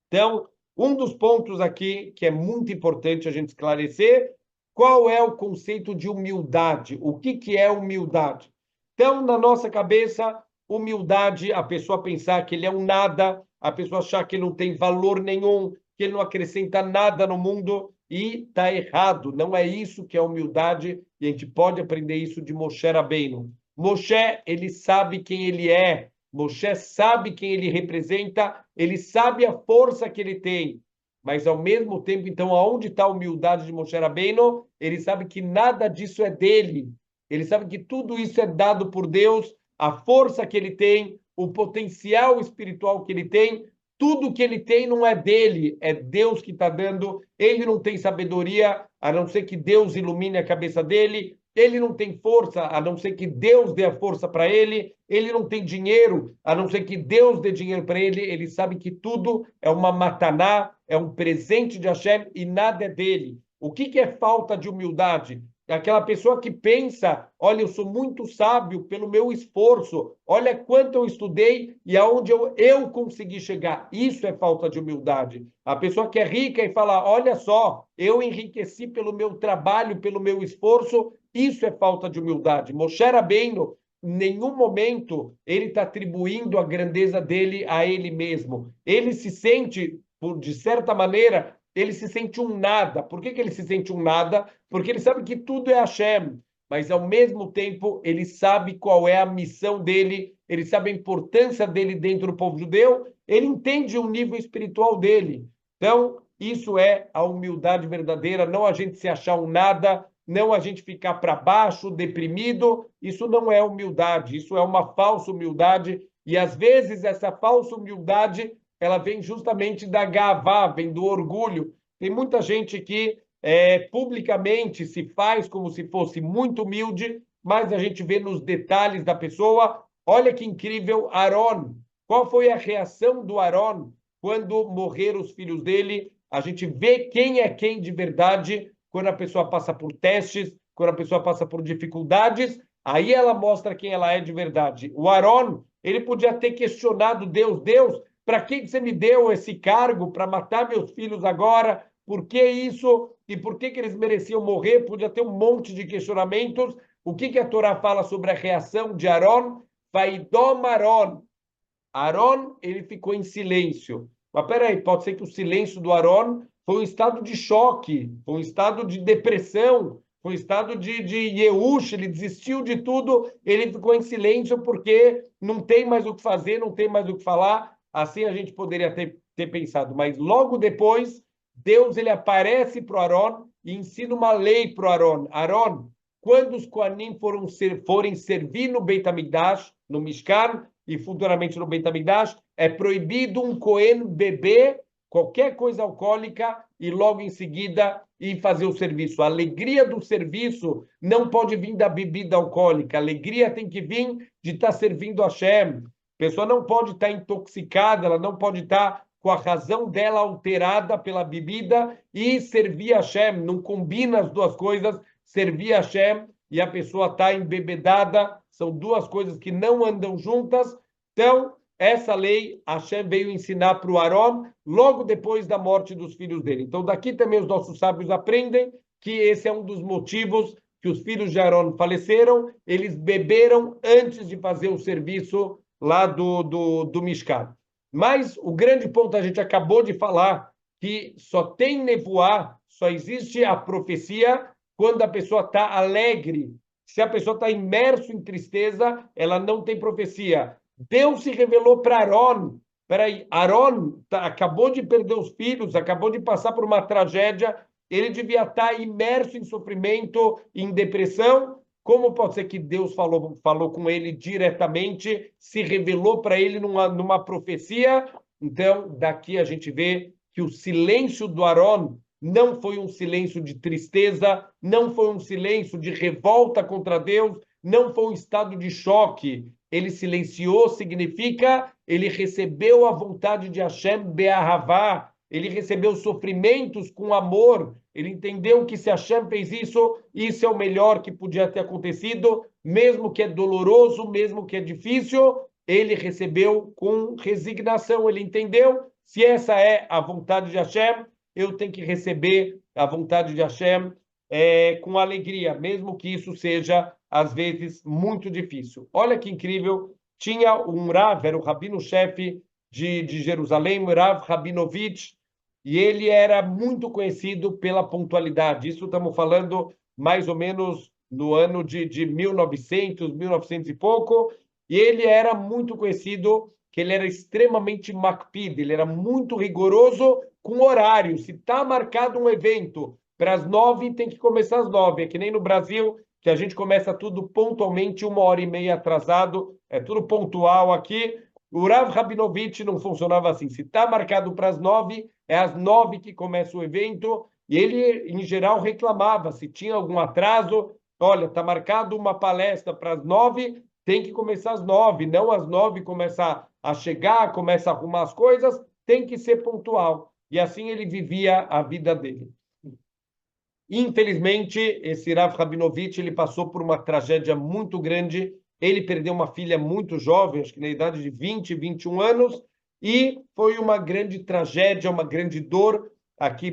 Então, um dos pontos aqui que é muito importante a gente esclarecer, qual é o conceito de humildade? O que é humildade? Então, na nossa cabeça, humildade, a pessoa pensar que ele é um nada, a pessoa achar que ele não tem valor nenhum, que ele não acrescenta nada no mundo, e está errado. Não é isso que é humildade, e a gente pode aprender isso de Moshe Rabbeinu. Moshe, ele sabe quem ele é. Moshe sabe quem ele representa, ele sabe a força que ele tem, mas ao mesmo tempo, então, aonde está a humildade de Moshe Rabbeinu? Ele sabe que nada disso é dele, ele sabe que tudo isso é dado por Deus, a força que ele tem, o potencial espiritual que ele tem, tudo que ele tem não é dele, é Deus que está dando, ele não tem sabedoria, a não ser que Deus ilumine a cabeça dele, ele não tem força, a não ser que Deus dê a força para ele. Ele não tem dinheiro, a não ser que Deus dê dinheiro para ele. Ele sabe que tudo é uma mataná, é um presente de Hashem e nada é dele. O que é falta de humildade? É aquela pessoa que pensa, olha, eu sou muito sábio pelo meu esforço, olha quanto eu estudei e aonde eu consegui chegar. Isso é falta de humildade. A pessoa que é rica e fala, olha só, eu enriqueci pelo meu trabalho, pelo meu esforço, isso é falta de humildade. Moshe Rabbeinu, em nenhum momento, ele está atribuindo a grandeza dele a ele mesmo. Ele se sente, de certa maneira, ele se sente um nada. Por que ele se sente um nada? Porque ele sabe que tudo é Hashem, mas ao mesmo tempo ele sabe qual é a missão dele, ele sabe a importância dele dentro do povo judeu, ele entende o nível espiritual dele. Então, isso é a humildade verdadeira, não a gente se achar um nada, não a gente ficar para baixo, deprimido, isso não é humildade, isso é uma falsa humildade, e às vezes essa falsa humildade ela vem justamente da gavá, vem do orgulho. Tem muita gente que publicamente se faz como se fosse muito humilde, mas a gente vê nos detalhes da pessoa. Olha que incrível, Aaron. Qual foi a reação do Aaron quando morreram os filhos dele? A gente vê quem é quem de verdade quando a pessoa passa por testes, quando a pessoa passa por dificuldades, aí ela mostra quem ela é de verdade. O Aaron, ele podia ter questionado Deus, Deus, para que você me deu esse cargo para matar meus filhos agora? Por que isso? E por que eles mereciam morrer? Podia ter um monte de questionamentos. O que a Torá fala sobre a reação de Aaron? Vaidom Aaron. Aaron, ele ficou em silêncio. Mas peraí, pode ser que o silêncio do Aaron foi um estado de choque, foi um estado de depressão, foi um estado de Yeush, ele desistiu de tudo, ele ficou em silêncio porque não tem mais o que fazer, não tem mais o que falar. Assim a gente poderia ter pensado. Mas logo depois, Deus ele aparece para o Aaron e ensina uma lei para o Aaron. Aaron, quando os Kohanim forem servir no Beit HaMikdash, no Mishkan, e futuramente no Beit HaMikdash, é proibido um Cohen beber qualquer coisa alcoólica e logo em seguida ir fazer o serviço. A alegria do serviço não pode vir da bebida alcoólica, a alegria tem que vir de estar servindo a Hashem. A pessoa não pode estar intoxicada, ela não pode estar com a razão dela alterada pela bebida e servir a Hashem. Não combina as duas coisas, servir a Hashem e a pessoa está embebedada, são duas coisas que não andam juntas. Então, essa lei, Hashem veio ensinar para o Aaron logo depois da morte dos filhos dele. Então, daqui também os nossos sábios aprendem que esse é um dos motivos que os filhos de Aaron faleceram, eles beberam antes de fazer o serviço lá do Mishkan. Mas o grande ponto, a gente acabou de falar, que só tem nevoá, só existe a profecia quando a pessoa está alegre. Se a pessoa está imersa em tristeza, ela não tem profecia. Deus se revelou para Aron. Peraí, Aron acabou de perder os filhos, acabou de passar por uma tragédia, ele devia estar imerso em sofrimento, em depressão. Como pode ser que Deus falou com ele diretamente, se revelou para ele numa profecia? Então, daqui a gente vê que o silêncio do Aron não foi um silêncio de tristeza, não foi um silêncio de revolta contra Deus, não foi um estado de choque. Ele silenciou, significa ele recebeu a vontade de Hashem be'ahavá, ele recebeu sofrimentos com amor, ele entendeu que se Hashem fez isso, isso é o melhor que podia ter acontecido, mesmo que é doloroso, mesmo que é difícil, ele recebeu com resignação, ele entendeu, se essa é a vontade de Hashem, eu tenho que receber a vontade de Hashem com alegria, mesmo que isso seja, às vezes, muito difícil. Olha que incrível, tinha um Rav, era o rabino-chefe de Jerusalém, o Rav Rabinovich, e ele era muito conhecido pela pontualidade. Isso estamos falando mais ou menos no ano de 1900, 1900 e pouco, e ele era muito conhecido que ele era extremamente makpid, ele era muito rigoroso com horário. Se está marcado um evento para as 9, tem que começar às 9. É que nem no Brasil, que a gente começa tudo pontualmente, 1h30 atrasado, é tudo pontual aqui. O Rav Rabinovich não funcionava assim. Se está marcado para as 9, é às 9 que começa o evento, e ele, em geral, reclamava se tinha algum atraso. Olha, está marcado uma palestra para as 9, tem que começar às 9, não às 9 começar a chegar, começa a arrumar as coisas, tem que ser pontual. E assim ele vivia a vida dele. Infelizmente, esse Rav Rabinovich, ele passou por uma tragédia muito grande. Ele perdeu uma filha muito jovem, acho que na idade de 20, 21 anos, e foi uma grande tragédia, uma grande dor aqui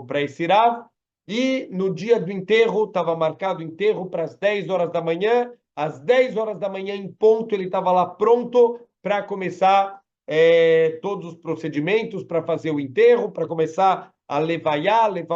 para esse Rav. E no dia do enterro, estava marcado o enterro para as 10 horas da manhã. Às 10 horas da manhã, em ponto, ele estava lá pronto para começar todos os procedimentos, para fazer o enterro, para começar a levar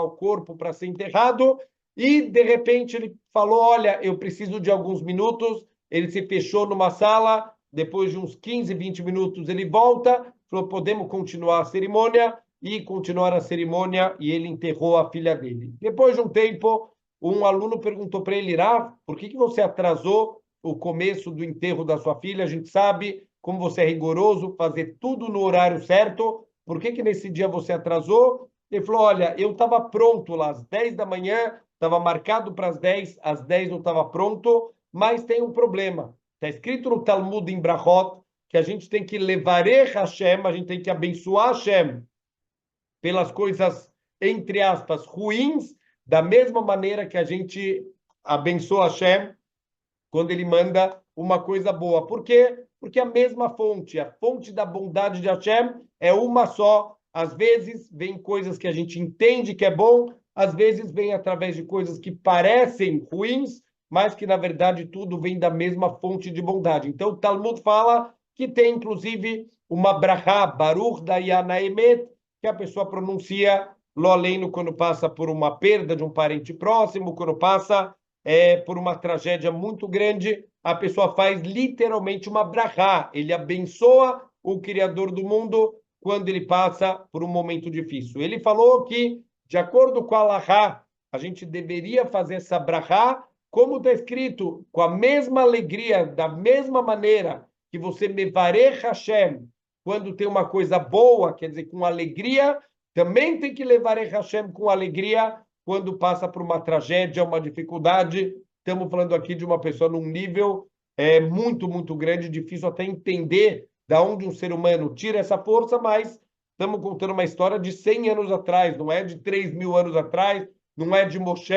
o corpo para ser enterrado. E, de repente, ele falou, olha, eu preciso de alguns minutos. Ele se fechou numa sala, depois de uns 15, 20 minutos ele volta, falou, podemos continuar a cerimônia, e continuar a cerimônia, e ele enterrou a filha dele. Depois de um tempo, um aluno perguntou para ele, Rav, por que você atrasou o começo do enterro da sua filha? A gente sabe como você é rigoroso, fazer tudo no horário certo, por que nesse dia você atrasou? Ele falou, olha, eu estava pronto lá às 10 da manhã, estava marcado para as 10, às 10 não estava pronto, mas tem um problema. Está escrito no Talmud em Brachot que a gente tem que levarech Hashem, a gente tem que abençoar Hashem pelas coisas, entre aspas, ruins, da mesma maneira que a gente abençoa Hashem quando ele manda uma coisa boa. Por quê? Porque a mesma fonte, a fonte da bondade de Hashem é uma só. Às vezes vem coisas que a gente entende que é bom, às vezes vem através de coisas que parecem ruins, mas que na verdade tudo vem da mesma fonte de bondade. Então o Talmud fala que tem inclusive uma brachá, Baruch Dayan Haemet, que a pessoa pronuncia lo aleinu quando passa por uma perda de um parente próximo, quando passa por uma tragédia muito grande, a pessoa faz literalmente uma brachá, ele abençoa o Criador do mundo quando ele passa por um momento difícil. Ele falou que, de acordo com a Allahá, a gente deveria fazer essa brachá, como está escrito, com a mesma alegria, da mesma maneira que você mevarech Hashem, quando tem uma coisa boa, quer dizer, com alegria, também tem que levar Hashem com alegria quando passa por uma tragédia, uma dificuldade. Estamos falando aqui de uma pessoa num nível muito, muito grande, difícil até entender da onde um ser humano tira essa força, mas estamos contando uma história de 100 anos atrás, não é de 3.000 anos atrás, não é de Moshe.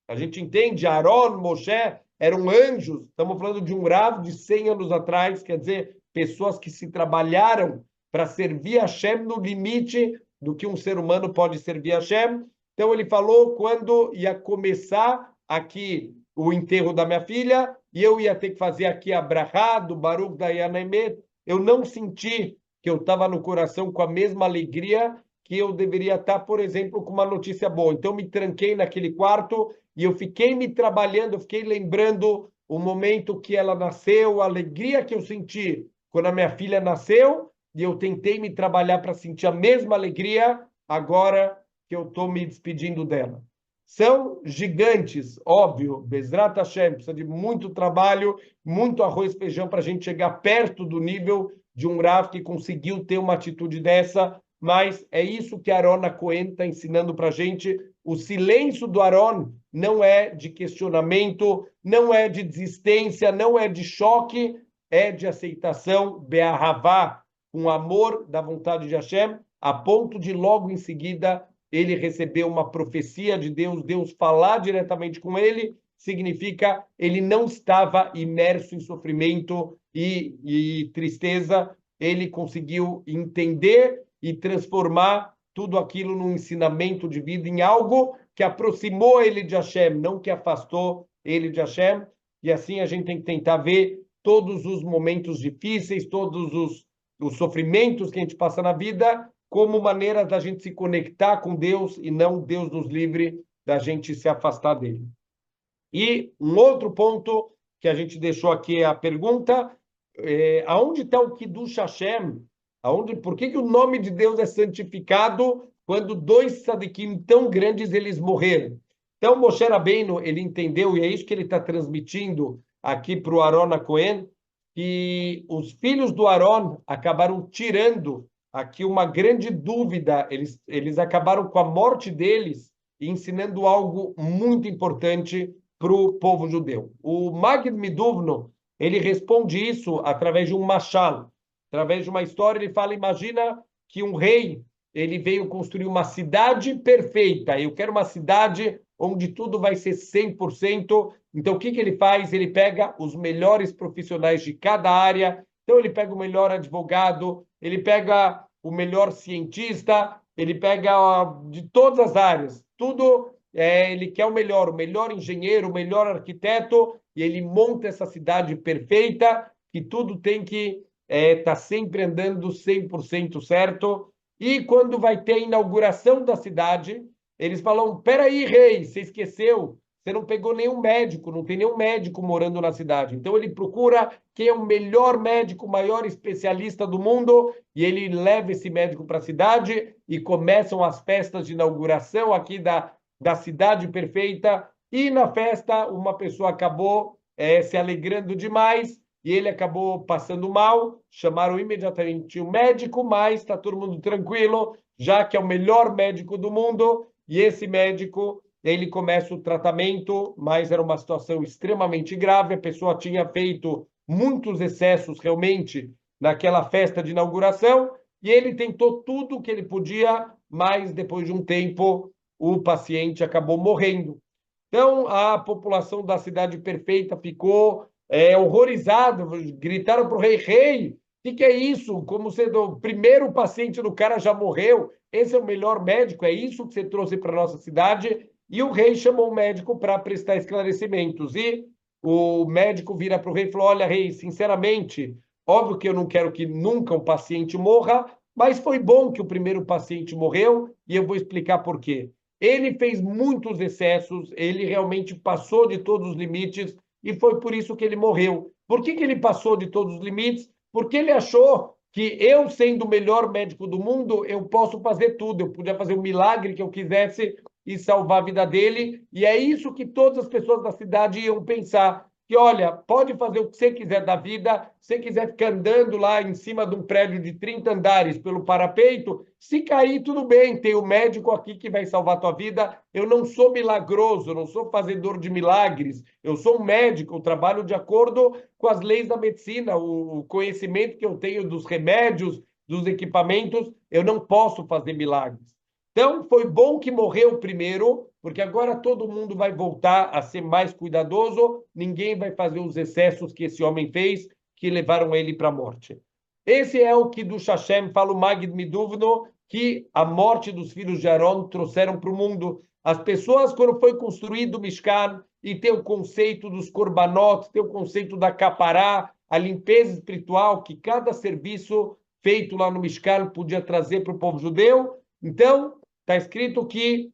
A gente entende, Aaron, Moshe eram anjos, estamos falando de um Rav de 100 anos atrás, quer dizer, pessoas que se trabalharam para servir a Hashem no limite do que um ser humano pode servir a Hashem. Então ele falou quando ia começar aqui o enterro da minha filha, e eu ia ter que fazer aqui a brachá do Baruch Dayan Haemet, eu não senti que eu estava no coração com a mesma alegria que eu deveria estar, por exemplo, com uma notícia boa. Então, eu me tranquei naquele quarto e eu fiquei me trabalhando, eu fiquei lembrando o momento que ela nasceu, a alegria que eu senti quando a minha filha nasceu, e eu tentei me trabalhar para sentir a mesma alegria agora que eu estou me despedindo dela. São gigantes, óbvio, Bezrat Hashem, precisa de muito trabalho, muito arroz e feijão para a gente chegar perto do nível de um Rav que conseguiu ter uma atitude dessa, mas é isso que Aaron Cohen está ensinando para a gente. O silêncio do Aaron não é de questionamento, não é de desistência, não é de choque, é de aceitação, be'ahavá, com amor da vontade de Hashem, a ponto de logo em seguida ele recebeu uma profecia de Deus, Deus falar diretamente com ele, significa ele não estava imerso em sofrimento e tristeza, ele conseguiu entender e transformar tudo aquilo num ensinamento de vida, em algo que aproximou ele de Hashem, não que afastou ele de Hashem, e assim a gente tem que tentar ver todos os momentos difíceis, todos os sofrimentos que a gente passa na vida, como maneira da gente se conectar com Deus e não Deus nos livre da gente se afastar dele. E um outro ponto que a gente deixou aqui é a pergunta, aonde está o Kiddush Hashem? Por que o nome de Deus é santificado quando dois tzadikim tão grandes eles morreram? Então, Moshe Rabbeinu, ele entendeu, e é isso que ele está transmitindo aqui para o Aaron Cohen, que os filhos do Aaron acabaram tirando aqui uma grande dúvida, eles acabaram com a morte deles e ensinando algo muito importante para o povo judeu. O Magid Miduvno, ele responde isso através de um machal, através de uma história. Ele fala, imagina que um rei, ele veio construir uma cidade perfeita. Eu quero uma cidade onde tudo vai ser 100%. Então, o que ele faz? Ele pega os melhores profissionais de cada área. Então, ele pega o melhor advogado, ele pega o melhor cientista, ele pega de todas as áreas. Tudo, ele quer o melhor engenheiro, o melhor arquiteto, e ele monta essa cidade perfeita, que tudo tem que estar sempre andando 100% certo. E quando vai ter a inauguração da cidade, eles falam, peraí, rei, você esqueceu, você não pegou nenhum médico, não tem nenhum médico morando na cidade. Então ele procura quem é o melhor médico, o maior especialista do mundo, e ele leva esse médico para a cidade e começam as festas de inauguração aqui da cidade perfeita. E na festa, uma pessoa acabou se alegrando demais e ele acabou passando mal. Chamaram imediatamente o médico, mas está todo mundo tranquilo, já que é o melhor médico do mundo. E esse médico, ele começa o tratamento, mas era uma situação extremamente grave. A pessoa tinha feito muitos excessos realmente naquela festa de inauguração e ele tentou tudo o que ele podia, mas depois de um tempo o paciente acabou morrendo. Então, a população da cidade perfeita ficou horrorizada, gritaram para o rei, rei, o que é isso? Como sendo o primeiro paciente do cara já morreu, esse é o melhor médico, é isso que você trouxe para a nossa cidade? E o rei chamou o médico para prestar esclarecimentos. E o médico vira para o rei e falou, olha, rei, sinceramente, óbvio que eu não quero que nunca um paciente morra, mas foi bom que o primeiro paciente morreu e eu vou explicar por quê. Ele fez muitos excessos, ele realmente passou de todos os limites e foi por isso que ele morreu. Por que ele passou de todos os limites? Porque ele achou que eu, sendo o melhor médico do mundo, eu posso fazer tudo, eu podia fazer o milagre que eu quisesse e salvar a vida dele. E é isso que todas as pessoas da cidade iam pensar. Que, olha, pode fazer o que você quiser da vida, se você quiser ficar andando lá em cima de um prédio de 30 andares pelo parapeito, se cair, tudo bem, tem o médico aqui que vai salvar a tua vida. Eu não sou milagroso, eu não sou fazedor de milagres, eu sou um médico, eu trabalho de acordo com as leis da medicina, o conhecimento que eu tenho dos remédios, dos equipamentos, eu não posso fazer milagres. Então, foi bom que morreu primeiro, porque agora todo mundo vai voltar a ser mais cuidadoso, ninguém vai fazer os excessos que esse homem fez, que levaram ele para a morte. Esse é o que do Hashem fala o Magid Miduvno, que a morte dos filhos de Aaron trouxeram para o mundo. As pessoas, quando foi construído o Mishkan, e tem o conceito dos korbanot, tem o conceito da capará, a limpeza espiritual, que cada serviço feito lá no Mishkan podia trazer para o povo judeu. Então, está escrito que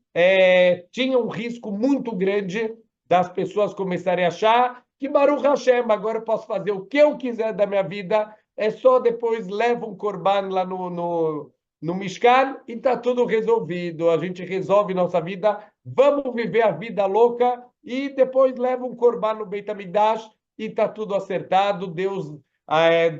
tinha um risco muito grande das pessoas começarem a achar que Baruch Hashem, agora eu posso fazer o que eu quiser da minha vida, é só depois leva um korban lá no Mishkan e está tudo resolvido. A gente resolve nossa vida, vamos viver a vida louca e depois leva um korban no Beit HaMikdash e está tudo acertado. Deus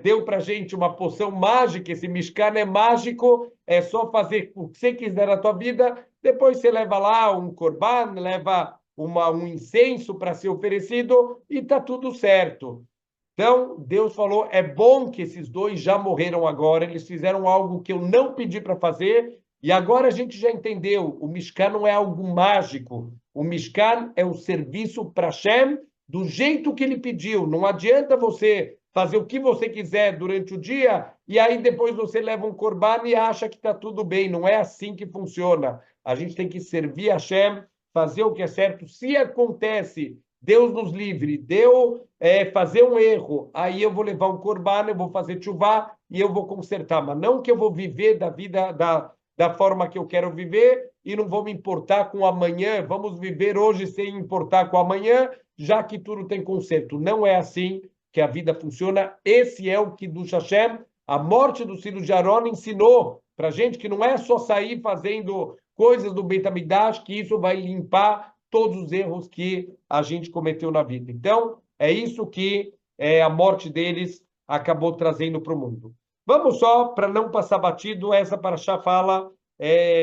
deu para a gente uma poção mágica, esse Mishkan é mágico, é só fazer o que você quiser na tua vida, depois você leva lá um korban, leva um incenso para ser oferecido e está tudo certo. Então, Deus falou, é bom que esses dois já morreram agora, eles fizeram algo que eu não pedi para fazer, e agora a gente já entendeu, o Mishkan não é algo mágico, o Mishkan é um serviço para Hashem do jeito que ele pediu, não adianta você fazer o que você quiser durante o dia, e aí depois você leva um korban e acha que está tudo bem, não é assim que funciona. A gente tem que servir a Hashem, fazer o que é certo. Se acontece, Deus nos livre, deu fazer um erro, aí eu vou levar um korban, eu vou fazer tchuvá e eu vou consertar, mas não que eu vou viver da vida da forma que eu quero viver e não vou me importar com amanhã, vamos viver hoje sem importar com amanhã, já que tudo tem conserto. Não é assim que a vida funciona. Esse é o que do Hashem, a morte do filho de Aaron ensinou para gente que não é só sair fazendo coisas do Beit HaMikdash, que isso vai limpar todos os erros que a gente cometeu na vida. Então, é isso que a morte deles acabou trazendo para o mundo. Vamos só, para não passar batido, essa paraxá fala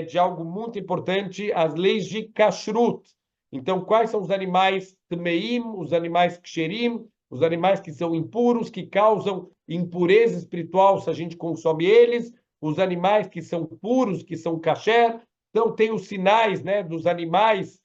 de algo muito importante, as leis de kashrut. Então, quais são os animais tmeim, os animais ksherim, os animais que são impuros, que causam impureza espiritual se a gente consome eles, os animais que são puros, que são kasher. Então, tem os sinais, né, dos animais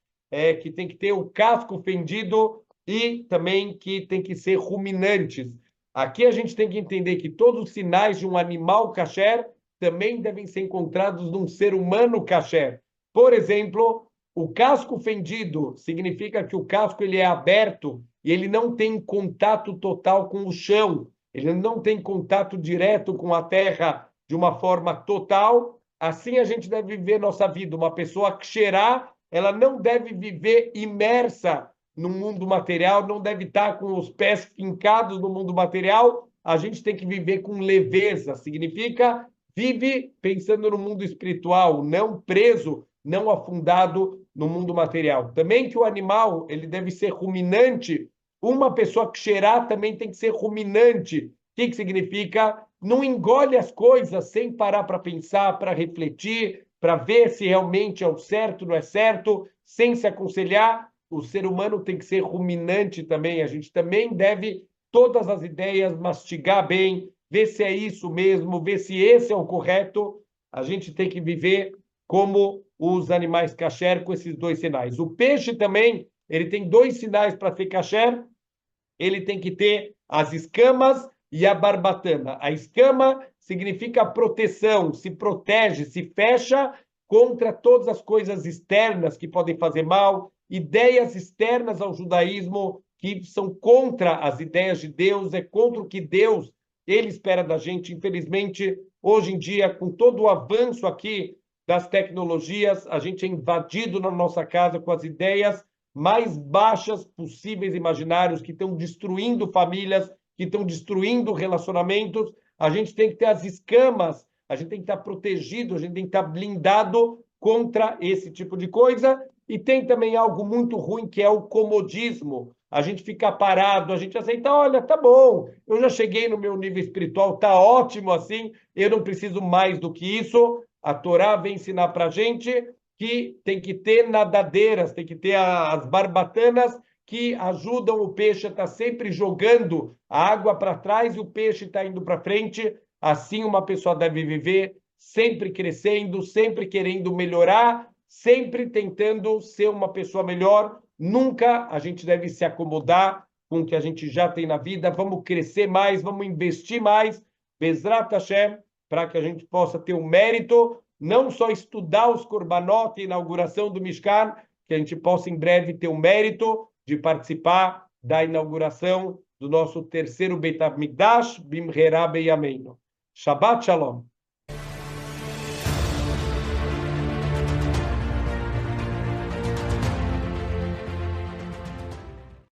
que tem que ter o casco fendido e também que tem que ser ruminantes. Aqui a gente tem que entender que todos os sinais de um animal kasher também devem ser encontrados num ser humano kasher. Por exemplo, o casco fendido significa que o casco ele é aberto e ele não tem contato total com o chão, ele não tem contato direto com a terra de uma forma total. Assim a gente deve viver nossa vida. Uma pessoa ksherá, ela não deve viver imersa no mundo material, não deve estar com os pés fincados no mundo material. A gente tem que viver com leveza. Significa vive pensando no mundo espiritual, não preso, não afundado no mundo material. Também que o animal ele deve ser ruminante. Uma pessoa que cheirar também tem que ser ruminante. O que significa? Não engole as coisas sem parar para pensar, para refletir, para ver se realmente é o certo, não é certo, sem se aconselhar. O ser humano tem que ser ruminante também. A gente também deve todas as ideias mastigar bem, ver se é isso mesmo, ver se esse é o correto. A gente tem que viver como os animais kasher com esses dois sinais. O peixe também, ele tem dois sinais para ser kasher. Ele tem que ter as escamas e a barbatana. A escama significa proteção, se protege, se fecha contra todas as coisas externas que podem fazer mal, ideias externas ao judaísmo que são contra as ideias de Deus, é contra o que Deus ele espera da gente. Infelizmente, hoje em dia, com todo o avanço aqui das tecnologias, a gente é invadido na nossa casa com as ideias mais baixas possíveis, imaginários, que estão destruindo famílias, que estão destruindo relacionamentos. A gente tem que ter as escamas, a gente tem que estar protegido, a gente tem que estar blindado contra esse tipo de coisa. E tem também algo muito ruim, que é o comodismo. A gente fica parado, a gente aceita, olha, tá bom, eu já cheguei no meu nível espiritual, tá ótimo assim, eu não preciso mais do que isso. A Torá vem ensinar para a gente que tem que ter nadadeiras, tem que ter as barbatanas que ajudam o peixe a estar sempre jogando a água para trás e o peixe está indo para frente. Assim uma pessoa deve viver, sempre crescendo, sempre querendo melhorar, sempre tentando ser uma pessoa melhor. Nunca a gente deve se acomodar com o que a gente já tem na vida. Vamos crescer mais, vamos investir mais, Bezrat Hashem, para que a gente possa ter o mérito, não só estudar os korbanot e inauguração do Mishkan, que a gente possa em breve ter o mérito de participar da inauguração do nosso terceiro Beit HaMikdash, Bimherá Beyameno. Shabbat Shalom.